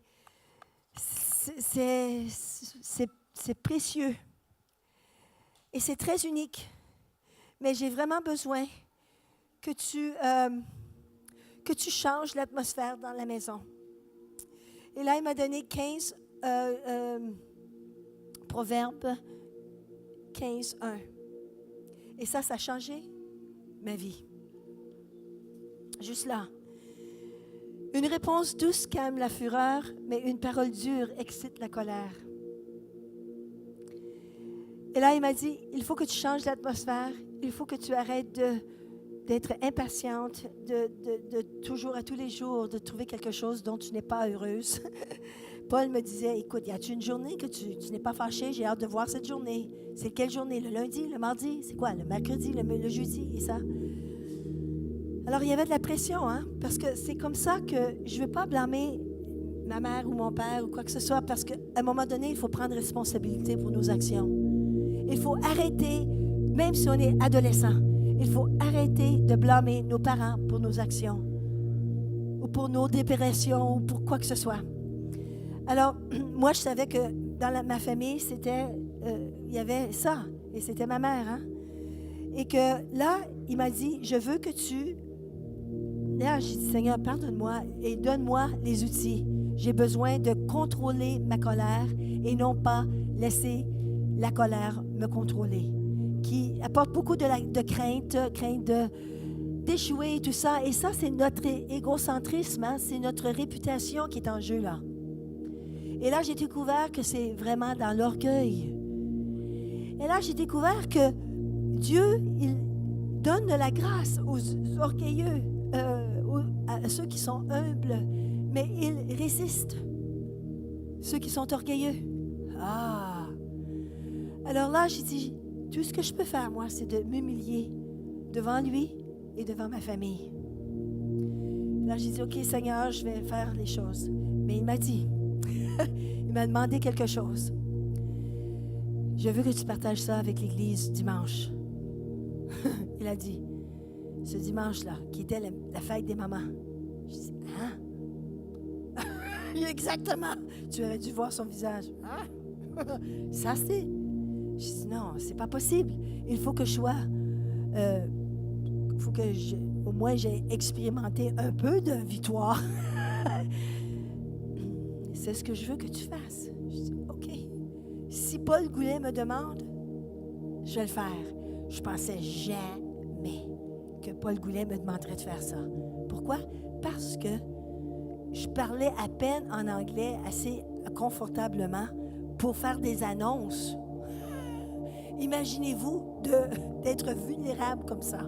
précieux et c'est très unique. Mais j'ai vraiment besoin que tu changes l'atmosphère dans la maison. Et là, il m'a donné 15 Proverbes 15, 1. Et ça a changé ma vie. Juste là. Une réponse douce calme la fureur, mais une parole dure excite la colère. Et là, il m'a dit, il faut que tu changes l'atmosphère, il faut que tu arrêtes d'être impatiente, de toujours, à tous les jours, de trouver quelque chose dont tu n'es pas heureuse. Paul me disait, écoute, y a-t-il une journée que tu n'es pas fâchée? J'ai hâte de voir cette journée. C'est quelle journée? Le lundi, le mardi? C'est quoi? Le mercredi, le jeudi et ça? Alors, il y avait de la pression, hein? Parce que c'est comme ça que je ne veux pas blâmer ma mère ou mon père ou quoi que ce soit, parce qu'à un moment donné, il faut prendre responsabilité pour nos actions. Il faut arrêter, même si on est adolescent, il faut arrêter de blâmer nos parents pour nos actions ou pour nos dépressions ou pour quoi que ce soit. Alors, moi, je savais que dans ma famille, il y avait ça, et c'était ma mère, hein? Et que là, il m'a dit, je veux que tu... Là, j'ai dit, Seigneur, pardonne-moi et donne-moi les outils. J'ai besoin de contrôler ma colère et non pas laisser la colère me contrôler, qui apporte beaucoup de crainte d'échouer et tout ça. Et ça, c'est notre égocentrisme, hein? C'est notre réputation qui est en jeu là. Et là, j'ai découvert que c'est vraiment dans l'orgueil. Et là, j'ai découvert que Dieu, il donne de la grâce aux orgueilleux, à ceux qui sont humbles, mais il résiste ceux qui sont orgueilleux. Ah! Alors là, j'ai dit, tout ce que je peux faire, moi, c'est de m'humilier devant lui et devant ma famille. Là, j'ai dit, OK, Seigneur, je vais faire les choses. Mais il m'a dit, il m'a demandé quelque chose. Je veux que tu partages ça avec l'Église dimanche. Il a dit, ce dimanche-là, qui était la fête des mamans. Je dis, hein? Exactement. Tu aurais dû voir son visage. Hein? Ça, c'est... Je dis, non, c'est pas possible. Il faut que je sois... il faut que au moins j'ai expérimenté un peu de victoire. C'est ce que je veux que tu fasses. Je dis, OK. Si Paul Goulet me demande, je vais le faire. Je pensais jamais que Paul Goulet me demanderait de faire ça. Pourquoi? Parce que je parlais à peine en anglais assez confortablement pour faire des annonces. Imaginez-vous d'être vulnérable comme ça.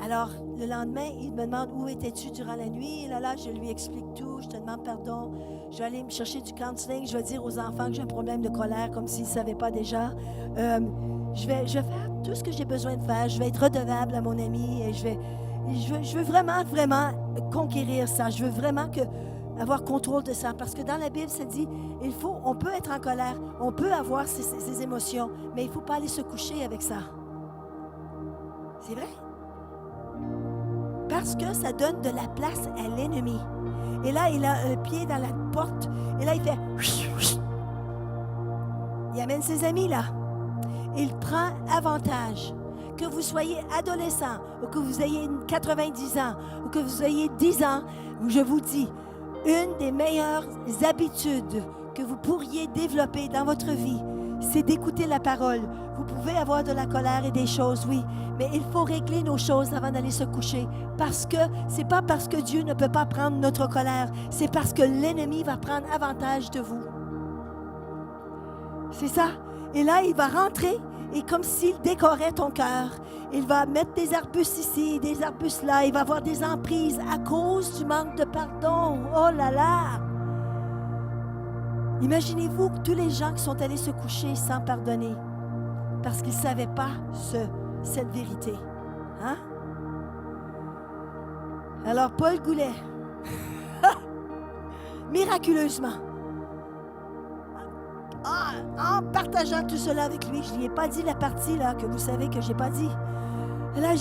Alors, le lendemain, il me demande où étais-tu durant la nuit. Et là, je lui explique tout. Je te demande pardon. Je vais aller me chercher du counseling. Je vais dire aux enfants que j'ai un problème de colère, comme s'ils ne savaient pas déjà. Je vais faire tout ce que j'ai besoin de faire. Je vais être redevable à mon ami. Et je veux vraiment, vraiment conquérir ça. Je veux vraiment avoir contrôle de ça. Parce que dans la Bible, ça dit, on peut être en colère, on peut avoir ces émotions, mais il ne faut pas aller se coucher avec ça. C'est vrai? Parce que ça donne de la place à l'ennemi. Et là, il a un pied dans la porte. Et là, il fait... Il amène ses amis là. Il prend avantage. Que vous soyez adolescent, ou que vous ayez 90 ans, ou que vous ayez 10 ans, où je vous dis, une des meilleures habitudes que vous pourriez développer dans votre vie, c'est d'écouter la parole. Vous pouvez avoir de la colère et des choses, oui, mais il faut régler nos choses avant d'aller se coucher. Parce que c'est pas parce que Dieu ne peut pas prendre notre colère, c'est parce que l'ennemi va prendre avantage de vous. C'est ça. Et là, il va rentrer et comme s'il décorait ton cœur, il va mettre des arbustes ici, des arbustes là, il va avoir des emprises à cause du manque de pardon. Oh là là! Imaginez-vous que tous les gens qui sont allés se coucher sans pardonner, parce qu'ils ne savaient pas cette vérité. Hein? Alors, Paul Goulet, miraculeusement, en partageant tout cela avec lui, je ne lui ai pas dit la partie là, que vous savez que je n'ai pas dit. Là,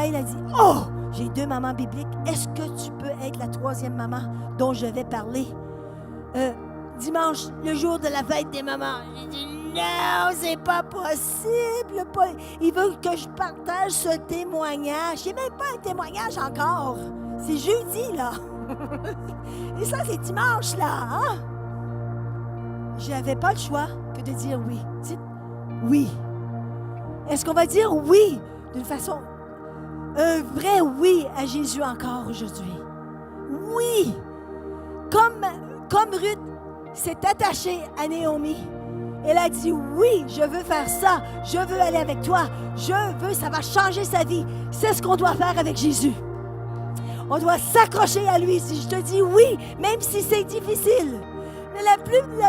il a dit, « Oh, j'ai 2 mamans bibliques. Est-ce que tu peux être la 3e maman dont je vais parler? Dimanche, le jour de la fête des mamans. » J'ai dit, « Non, c'est pas possible. Paul. Il veut que je partage ce témoignage. C'est même pas un témoignage encore. C'est jeudi, là. Et ça, c'est dimanche, là. Hein? Je n'avais pas le choix que de dire oui. Dites oui. Est-ce qu'on va dire oui d'une façon, un vrai oui à Jésus encore aujourd'hui? Oui. Comme Ruth s'est attachée à Naomi, elle a dit oui, je veux faire ça, je veux aller avec toi, ça va changer sa vie. C'est ce qu'on doit faire avec Jésus. On doit s'accrocher à lui. Si je te dis oui, même si c'est difficile. Mais la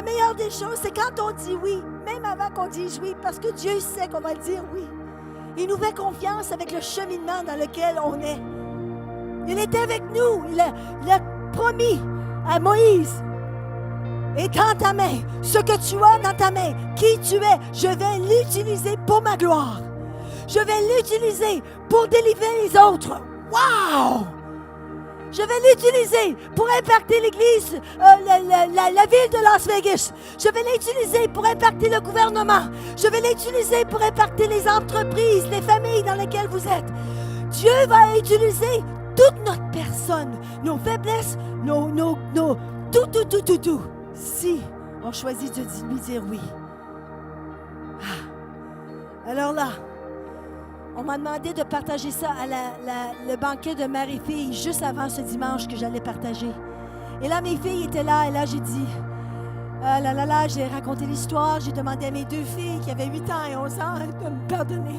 meilleure des choses, c'est quand on dit oui, même avant qu'on dise oui, parce que Dieu sait qu'on va dire oui. Il nous fait confiance avec le cheminement dans lequel on est. Il était avec nous. Il a promis à Moïse, étends ta main, ce que tu as dans ta main, qui tu es, je vais l'utiliser pour ma gloire. Je vais l'utiliser pour délivrer les autres. Wow! Je vais l'utiliser pour impacter l'Église, la ville de Las Vegas. Je vais l'utiliser pour impacter le gouvernement. Je vais l'utiliser pour impacter les entreprises, les familles dans lesquelles vous êtes. Dieu va utiliser toute notre personne, nos faiblesses, tout. Si on choisit de lui dire oui. Alors là, on m'a demandé de partager ça à le banquet de Marie-Fille juste avant ce dimanche que j'allais partager. Et là, mes filles étaient là, et là, j'ai dit, j'ai raconté l'histoire, j'ai demandé à mes 2 filles qui avaient 8 ans et 11 ans de me pardonner.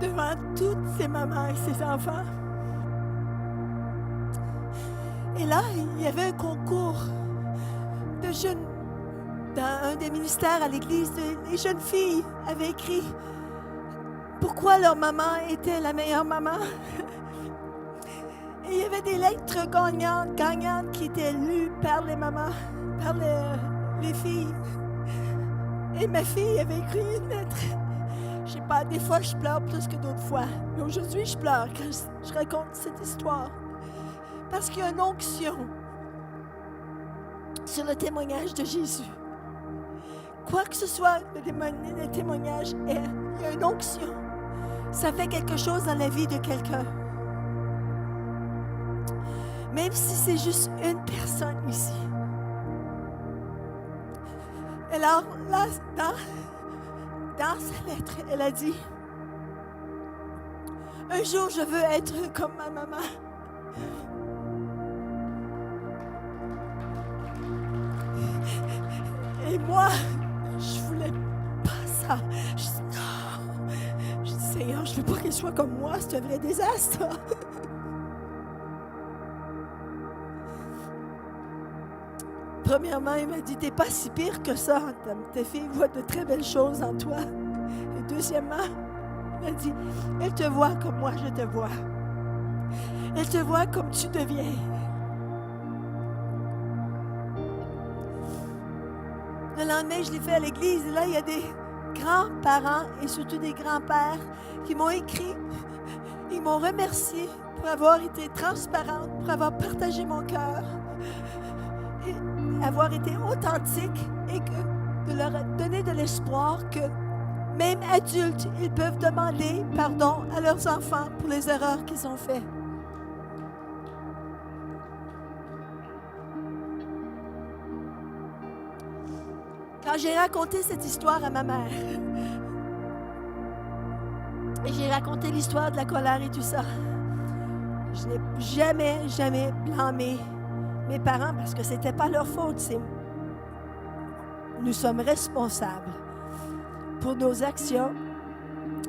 Devant toutes ces mamans et ces enfants. Et là, il y avait un concours de jeunes, dans un des ministères à l'église, les jeunes filles avaient écrit pourquoi leur maman était la meilleure maman. Et il y avait des lettres gagnantes qui étaient lues par les mamans, par les filles. Et ma fille avait écrit une lettre. Je sais pas, des fois je pleure plus que d'autres fois. Mais aujourd'hui, je pleure quand je raconte cette histoire. Parce qu'il y a une onction sur le témoignage de Jésus. Quoi que ce soit, le témoignage, il y a une onction. Ça fait quelque chose dans la vie de quelqu'un. Même si c'est juste une personne ici. Alors, là, dans sa lettre, elle a dit, « Un jour, je veux être comme ma maman. » Et moi, je voulais pas ça. Je dis, non. Je dis, Seigneur, je veux pas qu'elle soit comme moi. C'est un vrai désastre. Premièrement, il m'a dit, t'es pas si pire que ça. Ta fille voit de très belles choses en toi. Et deuxièmement, il m'a dit, elle te voit comme moi je te vois. Elle te voit comme tu deviens. Le lendemain, je l'ai fait à l'église. Et là, il y a des grands-parents et surtout des grands-pères qui m'ont écrit. Ils m'ont remercié pour avoir été transparente, pour avoir partagé mon cœur. Et avoir été authentique et de leur donner de l'espoir que même adultes, ils peuvent demander pardon à leurs enfants pour les erreurs qu'ils ont faites. Quand j'ai raconté cette histoire à ma mère, et j'ai raconté l'histoire de la colère et tout ça, je n'ai jamais blâmé mes parents parce que ce n'était pas leur faute. Nous sommes responsables pour nos actions,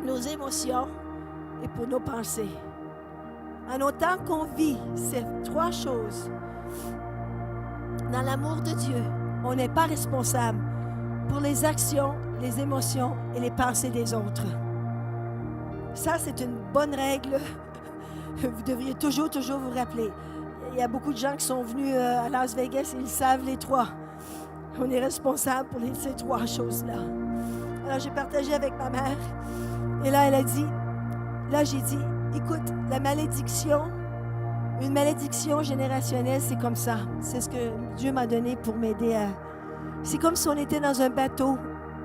nos émotions et pour nos pensées. En autant qu'on vit ces trois choses, dans l'amour de Dieu, on n'est pas responsable pour les actions, les émotions et les pensées des autres. Ça, c'est une bonne règle. Vous devriez toujours vous rappeler. Il y a beaucoup de gens qui sont venus à Las Vegas et ils savent les trois. On est responsable pour ces trois choses-là. Alors, j'ai partagé avec ma mère. Et là, elle a dit, j'ai dit, écoute, la malédiction, une malédiction générationnelle, c'est comme ça. C'est ce que Dieu m'a donné pour m'aider à... C'est comme si on était dans un bateau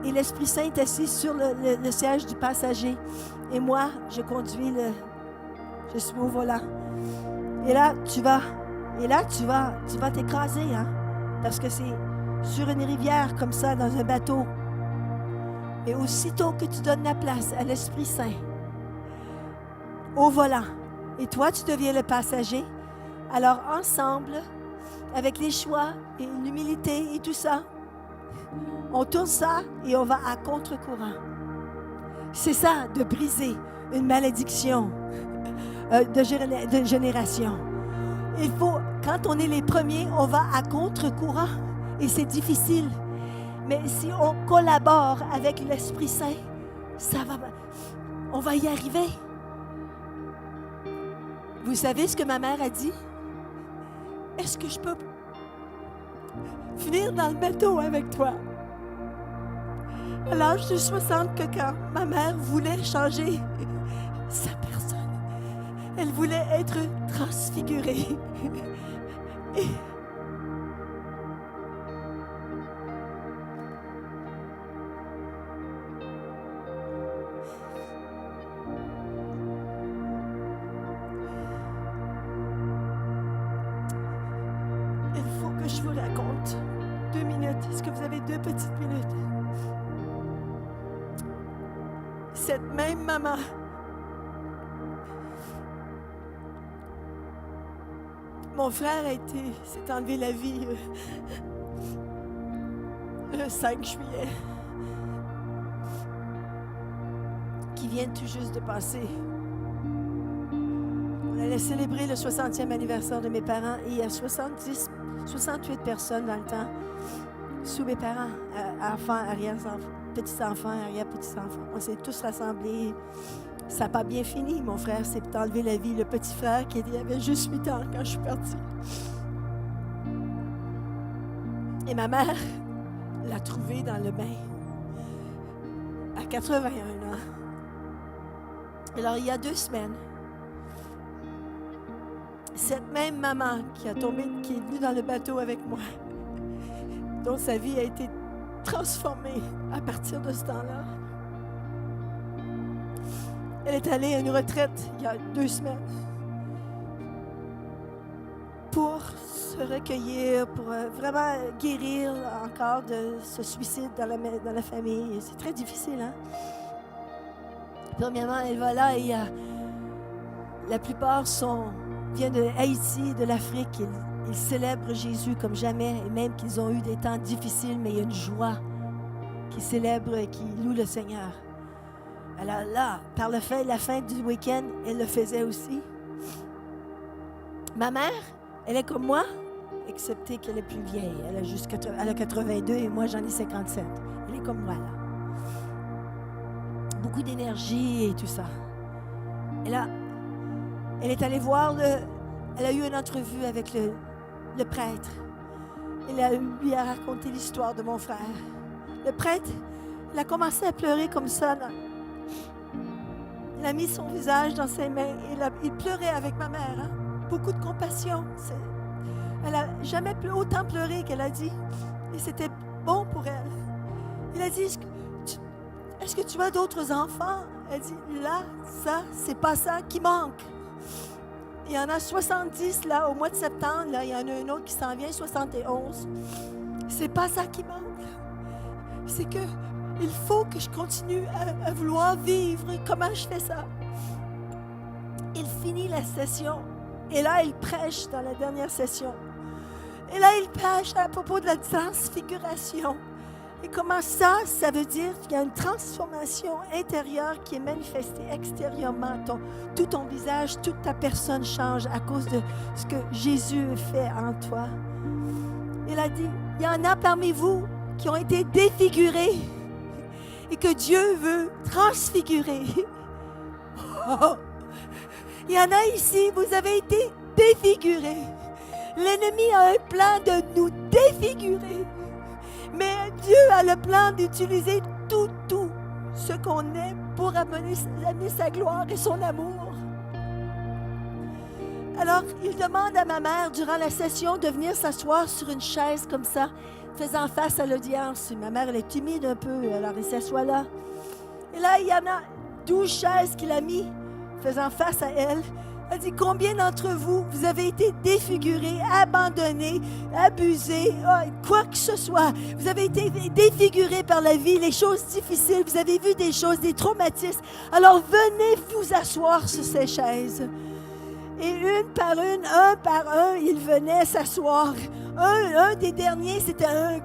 et l'Esprit Saint est assis sur le siège du passager. Et moi, je conduis je suis au volant. Et là, tu vas t'écraser, hein? Parce que c'est sur une rivière comme ça, dans un bateau. Et aussitôt que tu donnes la place à l'Esprit Saint, au volant, et toi, tu deviens le passager, alors ensemble, avec les choix et l'humilité et tout ça, on tourne ça et on va à contre-courant. C'est ça, de briser une malédiction de génération. Il faut, quand on est les premiers, on va à contre-courant et c'est difficile. Mais si on collabore avec l'Esprit Saint, on va y arriver. Vous savez ce que ma mère a dit? Est-ce que je peux venir dans le bateau avec toi? À l'âge de 60, quand ma mère voulait changer sa personne, elle voulait être transfigurée. Et il faut que je vous raconte 2 minutes. Est-ce que vous avez 2 petites minutes? Cette même maman, mon frère s'est enlevé la vie le 5 juillet, qui vient tout juste de passer. On allait célébrer le 60e anniversaire de mes parents et il y a 68 personnes dans le temps, sous mes parents, enfants, arrière-enfants, petits-enfants, arrière-petits-enfants. On s'est tous rassemblés. Ça n'a pas bien fini. Mon frère s'est enlevé la vie. Le petit frère qui avait juste 8 ans quand je suis partie. Et ma mère l'a trouvé dans le bain à 81 ans. Alors, il y a 2 semaines, cette même maman qui est venue dans le bateau avec moi, dont sa vie a été transformée à partir de ce temps-là. Elle est allée à une retraite il y a 2 semaines pour se recueillir, pour vraiment guérir encore de ce suicide dans la famille. C'est très difficile, hein? Premièrement, elle va là et la plupart viennent de Haïti, de l'Afrique. Ils célèbrent Jésus comme jamais, et même qu'ils ont eu des temps difficiles, mais il y a une joie qui célèbre et qui loue le Seigneur. Alors là, par la fin du week-end, elle le faisait aussi. Ma mère, elle est comme moi, excepté qu'elle est plus vieille. Elle a 82 et moi, j'en ai 57. Elle est comme moi, là. Beaucoup d'énergie et tout ça. Et là, elle est allée voir elle a eu une entrevue avec le prêtre. Lui a raconté l'histoire de mon frère. Le prêtre, il a commencé à pleurer comme ça. Il a mis son visage dans ses mains et il pleurait avec ma mère. Hein? Beaucoup de compassion. Elle n'a jamais autant pleuré qu'elle a dit. Et c'était bon pour elle. Il a dit, est-ce que tu as d'autres enfants? Elle dit, là, ça, c'est pas ça qui manque. Il y en a 70 là, au mois de septembre. Là, il y en a un autre qui s'en vient, 71. C'est pas ça qui manque. C'est que il faut que je continue à vouloir vivre. Comment je fais ça? Il finit la session. Et là, il prêche dans la dernière session. Et là, il prêche à propos de la transfiguration. Et comment ça veut dire qu'il y a une transformation intérieure qui est manifestée extérieurement. Tout ton visage, toute ta personne change à cause de ce que Jésus fait en toi. Il a dit, il y en a parmi vous qui ont été défigurés et que Dieu veut transfigurer. Oh. Il y en a ici, vous avez été défigurés. L'ennemi a un plan de nous défigurer. Mais Dieu a le plan d'utiliser tout ce qu'on est pour amener sa gloire et son amour. Alors, il demande à ma mère, durant la session, de venir s'asseoir sur une chaise comme ça, faisant face à l'audience. Ma mère, elle est timide un peu, alors il s'assoit là. Et là, il y en a 12 chaises qu'il a mis, faisant face à elle. Elle dit, combien d'entre vous, vous avez été défigurés, abandonnés, abusés, quoi que ce soit. Vous avez été défigurés par la vie, les choses difficiles. Vous avez vu des choses, des traumatismes. Alors venez vous asseoir sur ces chaises. Et un par un, ils venaient s'asseoir. Un des derniers, c'était un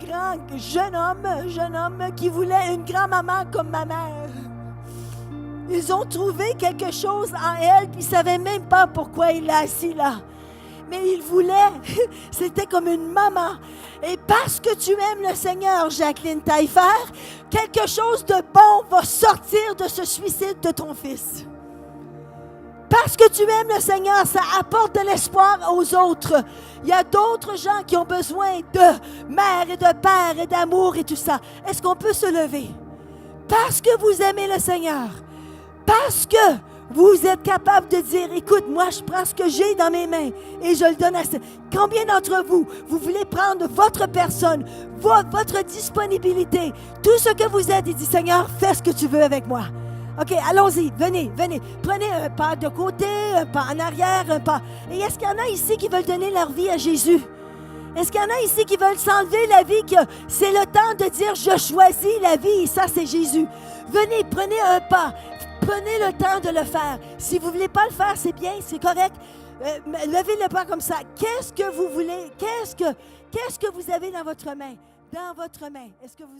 jeune homme qui voulait une grand-maman comme ma mère. Ils ont trouvé quelque chose en elle, puis ils ne savaient même pas pourquoi il l'a assis là. Mais ils voulaient, c'était comme une maman. Et parce que tu aimes le Seigneur, Jacqueline Taillefer, quelque chose de bon va sortir de ce suicide de ton fils. Parce que tu aimes le Seigneur, ça apporte de l'espoir aux autres. Il y a d'autres gens qui ont besoin de mère et de père et d'amour et tout ça. Est-ce qu'on peut se lever? Parce que vous aimez le Seigneur. Parce que vous êtes capable de dire, écoute, moi je prends ce que j'ai dans mes mains et je le donne à ce. Combien d'entre vous, vous voulez prendre votre personne, votre disponibilité, tout ce que vous êtes et dit, Seigneur, fais ce que tu veux avec moi. OK, allons-y, venez. Prenez un pas de côté, un pas en arrière, un pas. Et est-ce qu'il y en a ici qui veulent donner leur vie à Jésus? Est-ce qu'il y en a ici qui veulent s'enlever la vie, que c'est le temps de dire, je choisis la vie et ça c'est Jésus. Venez, prenez un pas. Prenez le temps de le faire. Si vous ne voulez pas le faire, c'est bien, c'est correct. Levez le pas comme ça. Qu'est-ce que vous voulez? Qu'est-ce que vous avez dans votre main? Dans votre main. Est-ce que vous